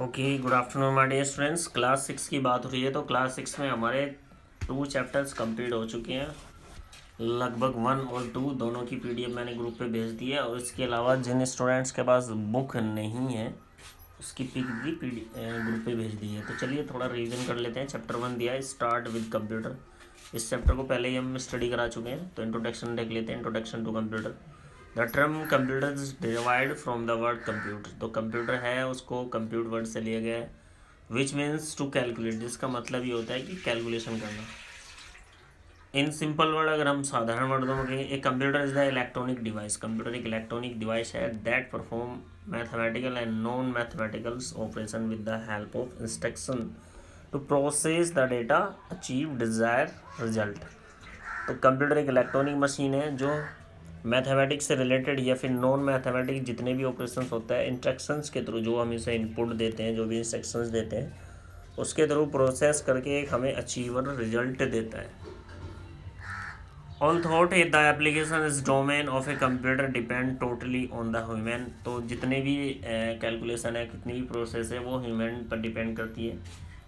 Okay, good afternoon my dear students. Class 6 की बात हो रही है तो क्लास 6 में हमारे 2 चैप्टर्स कंप्लीट हो चुके हैं। लगभग 1 और 2 दोनों की पीडीएफ मैंने ग्रुप पे भेज दी है, और इसके अलावा जिन स्टूडेंट्स के पास बुक नहीं है उसकी पिक भी ग्रुप पे भेज दी है। तो चलिए थोड़ा रिवीजन कर लेते हैं। चैप्टर 1 दिया है स्टार्ट विद कंप्यूटर। इस चैप्टर को पहले ही हम स्टडी करा चुके हैं, तो इंट्रोडक्शन देख लेते हैं। Introduction to computer. The term computer is derived from the word computer. तो कंप्यूटर है उसको कंप्यूट वर्ड से लिया गया है, विच मीन्स टू कैलकुलेट, जिसका मतलब ये होता है कि कैलकुलेशन करना। इन सिंपल वर्ड, अगर हम साधारण वर्डों में कहें, एक computer is the electronic device. Computer एक इलेक्ट्रॉनिक डिवाइस है that perform mathematical and non mathematicals operation with the help of instruction to process the data achieve desire result. तो कंप्यूटर एक इलेक्ट्रॉनिक मशीन है जो मैथमेटिक्स से related या फिर non mathematics जितने भी ऑपरेशंस होता है, इंस्ट्रक्शंस के थ्रू, जो हम इसे इनपुट देते हैं, जो भी इंस्ट्रक्शंस देते हैं उसके थ्रू प्रोसेस करके एक हमें अचीवर रिजल्ट देता है। All thought the application is domain of a computer depend totally on the human. तो जितने भी कैलकुलेशन है, कितनी भी प्रोसेस है, वो ह्यूमन पर डिपेंड करती है,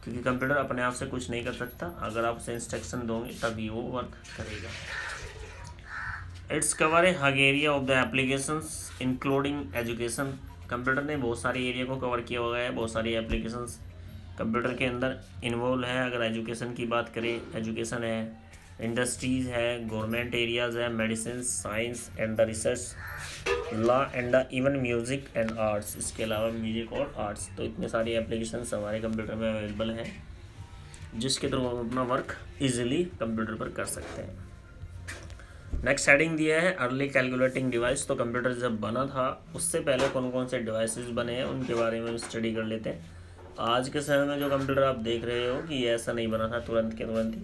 क्योंकि कंप्यूटर अपने आप से कुछ नहीं कर सकता। अगर आप उसे इंस्ट्रक्शन दोगे तभी वो वर्क करेगा। Its cover A hug area of the applications including education. Computer ने बहुत सारे एरिया को कवर किया हुआ है, बहुत सारी एप्लीकेशंस कंप्यूटर के अंदर इन्वॉल्व है। अगर एजुकेशन की बात करें, एजुकेशन है, इंडस्ट्रीज़ है, गवर्नमेंट एरियाज़ है, medicine, science and the research, law and the even music and arts. इसके अलावा म्यूज़िक और आर्ट्स। तो इतने सारी एप्लीकेशंस हमारे कंप्यूटर में अवेलेबल हैं, जिसके थ्रू हम अपना वर्क इजीली कंप्यूटर पर कर सकते हैं। नेक्स्ट हेडिंग दिया है अर्ली कैलकुलेटिंग डिवाइस। तो कंप्यूटर जब बना था उससे पहले कौन कौन से डिवाइसेस बने हैं उनके बारे में स्टडी कर लेते हैं। आज के समय में जो कंप्यूटर आप देख रहे हो कि ये ऐसा नहीं बना था तुरंत के तुरंत ही,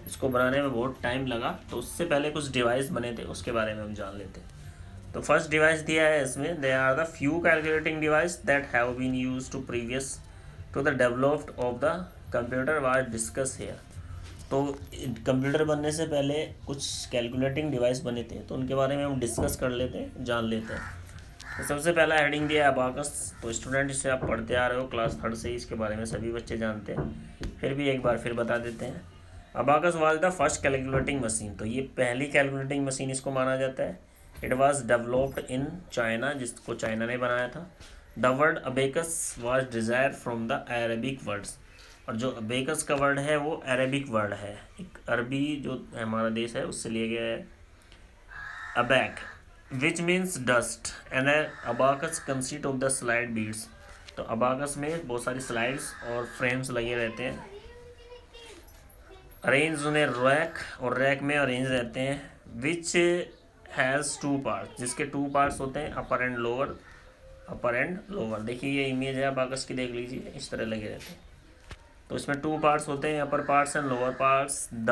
इसको बनाने में बहुत टाइम लगा। तो उससे पहले कुछ डिवाइस बने थे, उसके बारे में हम जान लेते हैं। तो फर्स्ट डिवाइस दिया है इसमें, they are the few calculating device that have been used to previous to the developed of the computer was discuss here. तो कंप्यूटर बनने से पहले कुछ कैलकुलेटिंग डिवाइस बने थे, तो उनके बारे में हम डिस्कस कर लेते हैं, जान लेते हैं। तो सबसे पहला हेडिंग दिया है अबाकस। तो स्टूडेंट, इसे आप पढ़ते आ रहे हो क्लास 3 से ही, इसके बारे में सभी बच्चे जानते हैं, फिर भी एक बार फिर बता देते हैं। Abacus was the first calculating machine. तो ये पहली कैलकुलेटिंग मशीन इसको माना जाता है। It was developed in China, जिसको चाइना ने बनाया था। The word abacus was desire from the Arabic words. और जो अबेकस का वर्ड है वो अरेबिक वर्ड है, एक अरबी जो हमारा देश है उससे लिया गया है। Abac which means dust and abacus consist of the slide beads. तो अबाकस में बहुत सारी स्लाइड्स और फ्रेम्स लगे रहते हैं। अरेंज उन्हें रैक, और रैक में अरेंज रहते हैं। विच हैज़ 2 पार्ट्स, जिसके 2 पार्ट्स होते हैं, upper and lower. Upper and lower, देखिए ये इमेज है अबाकस की, देख लीजिए, इस तरह लगे रहते हैं। तो इसमें 2 पार्ट्स होते हैं, upper parts and lower parts. The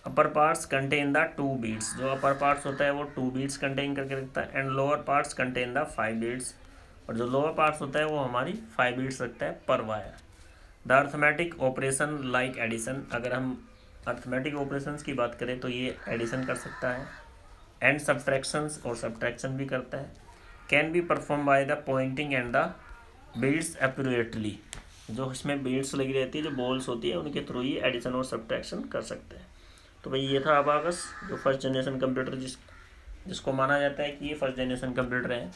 upper parts contain the 2 beads. जो अपर पार्ट्स होता है वो 2 बीट्स कंटेन करके रखता है, and lower parts contain the 5 beads. और जो लोअर पार्ट्स होता है वो हमारी 5 बीट्स रखता है पर wire. The arithmetic operation like addition. अगर हम अर्थमेटिक ऑपरेशंस की बात करें तो ये एडिशन कर सकता है, एंड सब्ट्रैक्शंस, और सब्ट्रैक्शन भी करता है। Can be perform by the pointing and the beads accurately. जो इसमें बीट्स लगी रहती है, जो बॉल्स होती है, उनके थ्रू ही एडिशन और सब्ट्रैक्शन कर सकते हैं। तो भाई ये था अबाकस, जो फर्स्ट जनरेशन कंप्यूटर जिसको माना जाता है कि ये फर्स्ट जनरेशन कंप्यूटर है,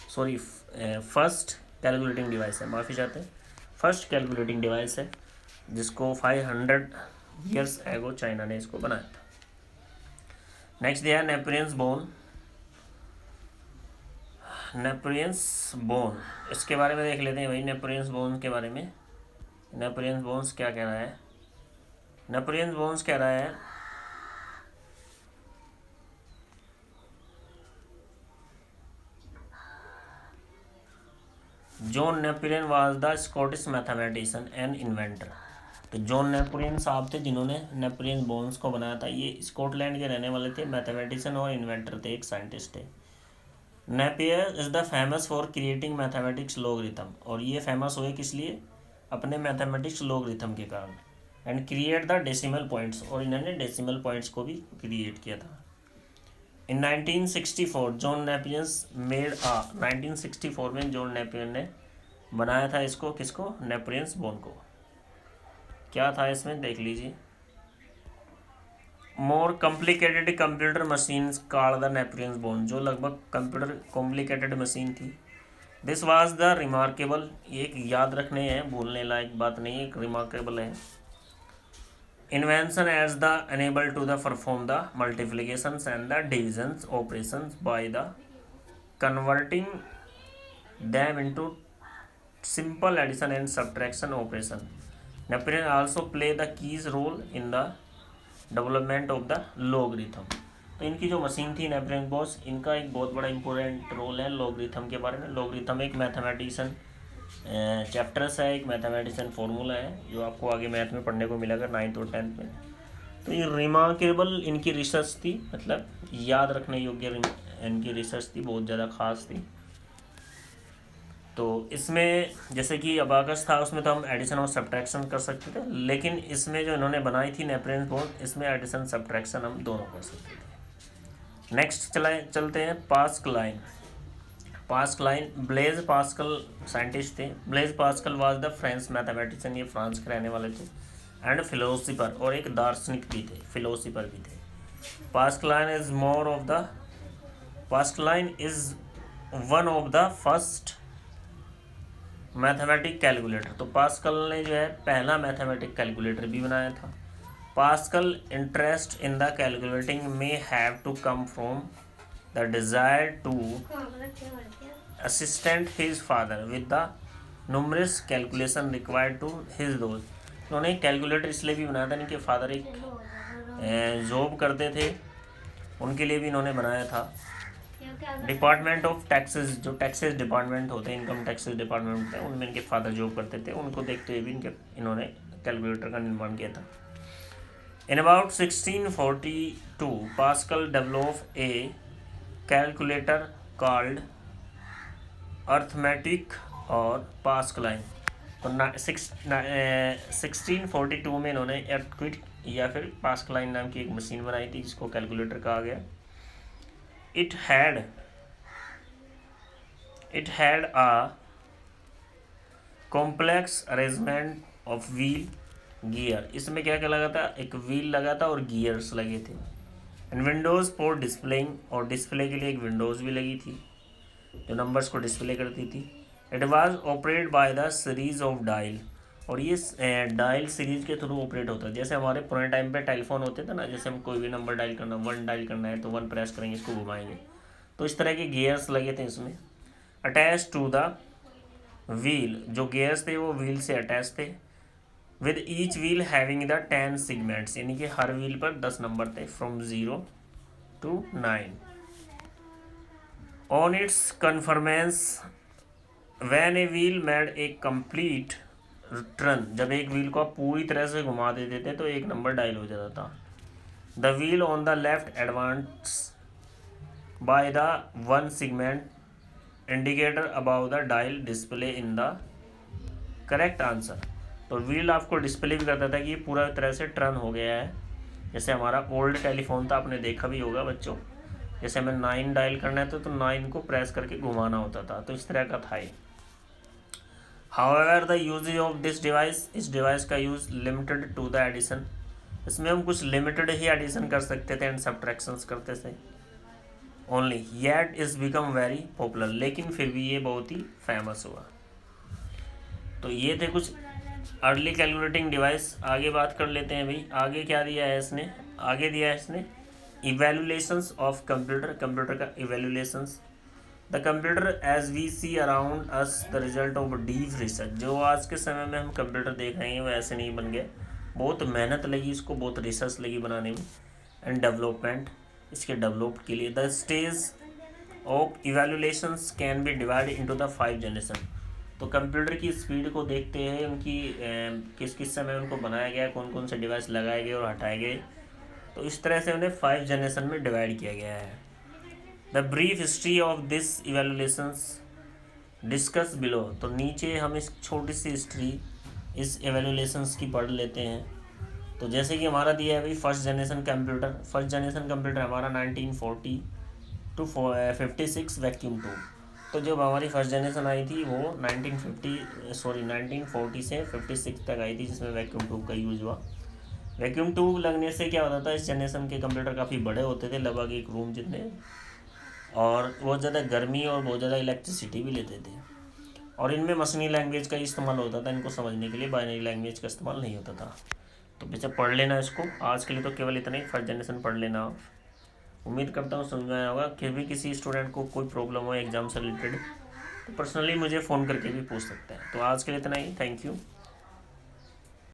सॉरी फर्स्ट कैलकुलेटिंग डिवाइस है, माफ़ी चाहते हैं, फर्स्ट कैलकुलेटिंग डिवाइस है, जिसको 500 ईयर्स एगो चाइना ने इसको बनाया था। नेक्स्ट दिया है नेपोलियंस बोन। नेपोलियंस बोन, इसके बारे में देख लेते हैं भाई। नेपोलियंस बोन के बारे में, नेपोलियंस बोन्स क्या कह रहा है। नेपोलियंस बोन्स कह रहा है, John Napoleon was the Scottish mathematician and inventor. तो जॉन नेपोलियन साहब थे जिन्होंने नेपोलियन बोन्स को बनाया था। ये स्कॉटलैंड के रहने वाले थे, मैथमेटिशियन और इन्वेंटर थे, एक साइंटिस्ट थे। Napier is the famous for creating mathematics logarithm. और ये फेमस हुए किस लिए, अपने मैथमेटिक्स लॉगरिथम के कारण। And create the decimal points, और इन्होंने डेसिमल पॉइंट्स को भी क्रिएट किया था। इन 1964 जॉन नेपियंस मेड 1964 में जॉन नेपियर ने बनाया था इसको, किसको? नेपोलियन बोन को। क्या था इसमें देख लीजिए। More complicated computer machines called the Napoleon bone, जो लगभग कंप्यूटर कॉम्प्लिकेटेड मशीन थी। दिस वाज द रिमार्केबल, ये एक याद रखने हैं, भूलने लायक बात नहीं, एक रिमार्केबल है। Invention as the enable to the perform the multiplications and the divisions operations by the converting them into simple addition and subtraction operation. Napoleon also play the keys role in the development of the logarithm. तो इनकी जो machine थी Napoleon boss, इनका एक बहुत बड़ा important role है logarithm के बारे में। लॉगरिथम एक मैथमेटिशियन चैप्टर्स है, एक मैथमेटिशियन फॉर्मूला है जो आपको आगे मैथ में पढ़ने को मिलेगा 9th और 10th में। तो ये रिमार्केबल इनकी रिसर्च थी, मतलब याद रखने योग्य इनकी रिसर्च थी, बहुत ज़्यादा खास थी। तो इसमें जैसे कि अबाकस था, उसमें तो हम एडिशन और सब्ट्रैक्शन कर सकते थे, लेकिन इसमें जो इन्होंने बनाई थी नेपोलियन बोन, इसमें एडिशन सब्ट्रैक्शन हम दोनों कर सकते थे। नेक्स्ट चलते हैं Pascaline. Pascaline Blaise Pascal scientist थे। Blaise Pascal was the French mathematician, ये फ्रांस के रहने वाले थे, एंड फिलोसफर, और एक दार्शनिक भी थे, फिलोसफर भी थे। Pascaline is one of the first mathematic calculator. तो पास्कल ने जो है पहला मैथमेटिक कैलकुलेटर भी बनाया था। Pascal interest in the calculating में have to come from the desire to assistant his father with the numerous calculation required to his दोस्त। उन्होंने कैलकुलेटर इसलिए भी बनाया था, इनके फादर एक जॉब करते थे, उनके लिए भी इन्होंने बनाया था। डिपार्टमेंट ऑफ टैक्सेस, जो टैक्सेस डिपार्टमेंट होते हैं, इनकम टैक्सेस डिपार्टमेंट होते हैं, उनमें इनके फादर जॉब करते थे, उनको देखते हुए भी इन्होंने कैलकुलेटर का निर्माण किया था। In about 1642 pascal develop a calculator called arithmetic और पास्कलाइन। तो 1642 में इन्होंने अर्थक्विक या फिर पास्कलाइन नाम की एक मशीन बनाई थी, जिसको कैलकुलेटर कहा गया। It had a complex arrangement of wheel gear, इसमें क्या क्या लगा था? एक व्हील लगा था और गियर्स लगे थे। एंड विंडोज़ फॉर डिस्प्लेइंग, और डिस्प्ले के लिए एक विंडोज़ भी लगी थी जो नंबर्स को डिस्प्ले करती थी। It was operate by the series of dial, और ये डायल सीरीज के थ्रू ऑपरेट होता है। जैसे हमारे पुराने टाइम पे टेलीफोन होते थे ना, जैसे हम कोई भी नंबर डायल करना, 1 डायल करना है तो 1 प्रेस करेंगे, इसको घुमाएंगे, तो इस तरह के गियर्स लगे थे इसमें। अटैच टू द व्हील, जो गियर्स थे वो व्हील से अटैच थे। With each wheel having the 10 segments, यानी कि हर व्हील पर 10 नंबर थे, from 0 to 9। On it's conformance when a wheel made a complete turn, जब एक व्हील को आप पूरी तरह से घुमा देते थे तो एक नंबर डायल हो जाता था। The wheel on the left advance by the 1 segment indicator about the dial display in the correct answer. तो व्हील आपको डिस्प्ले भी करता था कि ये पूरा तरह से टर्न हो गया है। जैसे हमारा ओल्ड टेलीफोन था, आपने देखा भी होगा बच्चों, जैसे हमें 9 डायल करना है तो 9 को प्रेस करके घुमाना होता था, तो इस तरह का था ये। However the usages of this device, इस डिवाइस का use limited to the addition, इसमें हम कुछ लिमिटेड ही एडिशन कर सकते थे एंड सब्ट्रैक्शंस करते थे only, yet is become very popular, लेकिन फिर भी ये बहुत ही फेमस हुआ। तो ये थे कुछ अर्ली कैलकुलेटिंग डिवाइस। आगे बात कर लेते हैं भाई, आगे क्या दिया है इसने? आगे दिया है इसने इवेल्युएशंस ऑफ कंप्यूटर, कंप्यूटर का evaluations. The computer as we see around us the result of deep research, जो आज के समय में हम कंप्यूटर देख रहे हैं वो ऐसे नहीं बन गया, बहुत मेहनत लगी इसको, बहुत रिसर्च लगी बनाने में, एंड डेवलपमेंट, इसके डेवलप के लिए। The stage of evaluations can be divide into the 5 generation. तो कंप्यूटर की स्पीड को देखते हैं, उनकी किस किस समय उनको बनाया गया, कौन कौन से डिवाइस लगाए गए और हटाए गए, तो इस तरह से उन्हें 5 जनरेशन में डिवाइड किया गया है। The brief history of this evaluations discuss below, तो नीचे हम इस छोटी सी हिस्ट्री इस इवेल्युएशंस की पढ़ लेते हैं। तो जैसे कि हमारा दिया है भाई first generation computer, first generation computer हमारा 1940 to 56 वैक्यूम ट्यूब। तो जब हमारी फर्स्ट जनरेशन आई थी वो 1940 से 56 तक आई थी, जिसमें वैक्यूम ट्यूब का यूज़ हुआ। वैक्यूम ट्यूब लगने से क्या होता था, इस जनरेशन के कंप्यूटर काफ़ी बड़े होते थे, लगभग एक रूम जितने, और बहुत ज़्यादा गर्मी और बहुत ज़्यादा इलेक्ट्रिसिटी भी लेते थे, और इनमें मशीनी लैंग्वेज का इस्तेमाल होता था इनको समझने के लिए, बाइनरी लैंग्वेज का इस्तेमाल नहीं होता था। तो बेचा पढ़ लेना इसको, आज के लिए तो केवल इतना ही, फर्स्ट जनरेशन पढ़ लेना। उम्मीद करता हूँ समझ में आया होगा। कि भी किसी स्टूडेंट को कोई प्रॉब्लम हो एग्ज़ाम से रिलेटेड तो पर्सनली मुझे फ़ोन करके भी पूछ सकते हैं। तो आज के लिए इतना ही, थैंक यू।